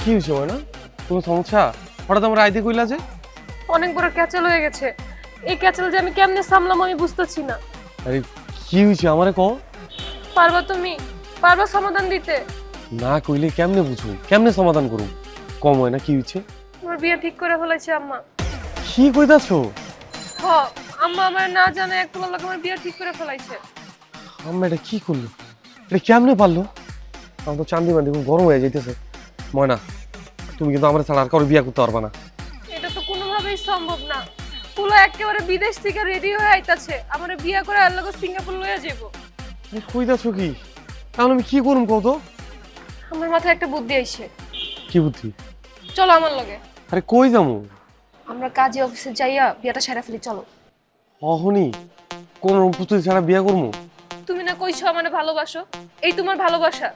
কি হয়েছে না কোনো সমস্যা? হঠাৎ আমার আইতে কইলা যে? অনেক বড় ক্যাচাল হয়ে গেছে। এই ক্যাচাল যে আমি কেমনে সামলাম আমি বুঝতেছি না। আরে কি হয়েছে আমারে কও। পারবা তুমি? পারবা সমাধান দিতে? না কইলে কেমনে বুঝু, কেমনে সমাধান করুম? কম হয় না কি হয়েছে? আমার বিয়ে ঠিক করে ফেলেছে আম্মা। কি কইতাছো? হ, আম্মা আমার না জানে এক পোলার লগে আমার বিয়ে ঠিক করে ফেলাইছে। আম্মা এটা কি করলো? এটা কেমনে পারলো? আমার তো চান্দি মান্দি খুব গরম হয়ে যাইতেছে। ময়না, তুমি কিন্তু আমার ছাড়া আর কারো বিয়ে করতে পারবা না। এটা তো কোনোভাবেই সম্ভব না। পোলা একেবারে বিদেশ থেকে রেডি হয়ে আইতাছে আমার বিয়ে করে আর লগে সিঙ্গাপুর লইয়া যাবো। কইতাছো কি? তাহলে আমি কি করুম কত? আমার মাথায় একটা বুদ্ধি আইছে। কি বুদ্ধি? চলো আমার লগে। আরে কই যামু? আমরা কাজী অফিসে যাইয়া বিয়েটা সেরা ফেলি, চলো। অহনি কোন প্রস্তুতি ছাড়া বিয়ে করবো? তুমি না কইছো আমারে ভালোবাসো, এই তোমার ভালোবাসা।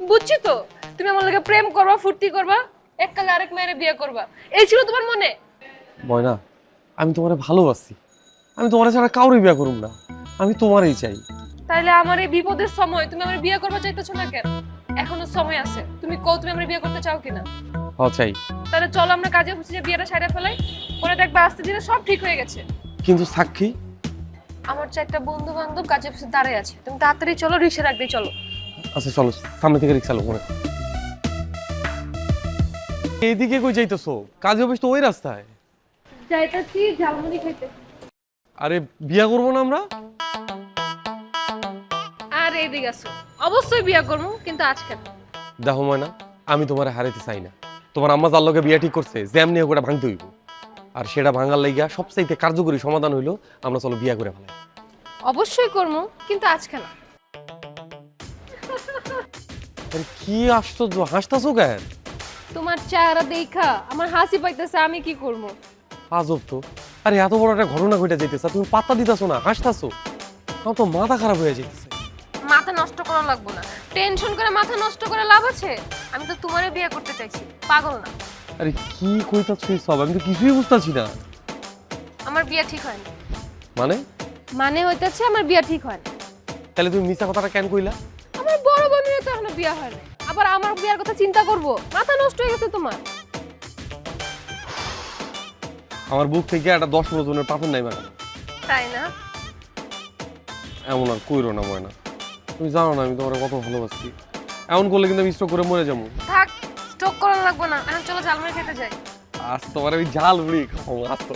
বুঝছি তো, তুমি আমার লগে প্রেম করবা, ফুর্তি করবা, এককালে আরেক মেয়েরে বিয়ে করবা, এই ছিল তোমার মনে। ময়না, আমি তোমারে ভালোবাসি। আমি তোমারে ছাড়া কাউরে বিয়ে করুম না। আমি তোমারই চাই। তাইলে আমার এই বিপদের সময় তুমি আমার বিয়ে করবা চাইতেছো না কেন? এখনো সময় আছে, তুমি কও তুমি আমার বিয়ে করতে চাও কিনা। হ্যাঁ চাই। তাহলে চলো আমরা কাজে অফিসে যে বিয়েটা সাইরা ফেলাই, পরে দেখবা আস্তে ধীরে সব ঠিক হয়ে গেছে। কিন্তু সাক্ষী? আমার চারটা বন্ধু বান্ধব কাজে অফিসে দাঁড়ায় আছে, তুমি তাড়াতাড়ি চলো, রিক্সা রাখবে, চলো। আচ্ছা চলো, সামনে থেকে রিক্সা লোক মনে। এইদিকে কই যাইতেছো? কাজে অফিস তো ওই রাস্তায়। যাইতাছি ঝালমুড়ি খাইতে। আরে বিয়ে করবো না আমরা? আর এইদিকে আসো, অবশ্যই বিয়ে করবো, কিন্তু আজকে না। দেখো ময়না, আমি তোমারে হারাইতে চাই না। তোমার আম্মা যার লগে বিয়ে ঠিক করছে, যেমনি হোক ওটা ভাঙতে হইব। আর সেটা ভাঙার লাইগা সবচাইতে কার্যকরী সমাধান হইলো আমরা চলো বিয়ে করে ফেলাই। অবশ্যই করবো, কিন্তু আজকে না। আরে কি আশ্চর্য, হাসতাছো কেন? তোমার চেহারা দেখা আমার হাসি পাইতেছে, আমি কি করবো? আজব তো। আরে এত বড় একটা ঘটনা ঘটে যাইতেছে, তুমি পাত্তা দিতেছো না, হাসতাছো। আমার তো মাথা খারাপ হয়ে যাইতেছে। মাথা নষ্ট করা লাগবো না, টেনশন করে মাথা নষ্ট করে লাভ আছে? আমি তো তোমারে বিয়ে করতে চাইছি, পাগল না। আরে কি কইতাছো সব? আমি তো কিছুই বুঝতাছি না। আমার বিয়ে ঠিক হয়নি। মানে? মানে হইতাছে আমার বিয়ে ঠিক হয়নি। তাহলে তুমি মিছা কথাটা কেন কইলা? আমার বড় বোনের তো এখনো বিয়ে হয় না, আবার আমার বিয়ের কথা চিন্তা করব? মাথা নষ্ট হয়ে গেছে তোমার। আমার বুক থেকে একটা 10 ওজনের পাথর নাই ম্যাডাম। তাই না? এমন আর কইরো না ময়না, তুমি জানো না আমি তোমার কত ভালোবাসি। এমন করলে কিন্তু আমি স্ট্রোক করে মরে যাবো। থাক, স্টক করা লাগবে না, এখন চলো ঝালমুড়ি খেতে যাই। আজ তোমার আমি ঝাল মুড়ি খাবো। আজ তো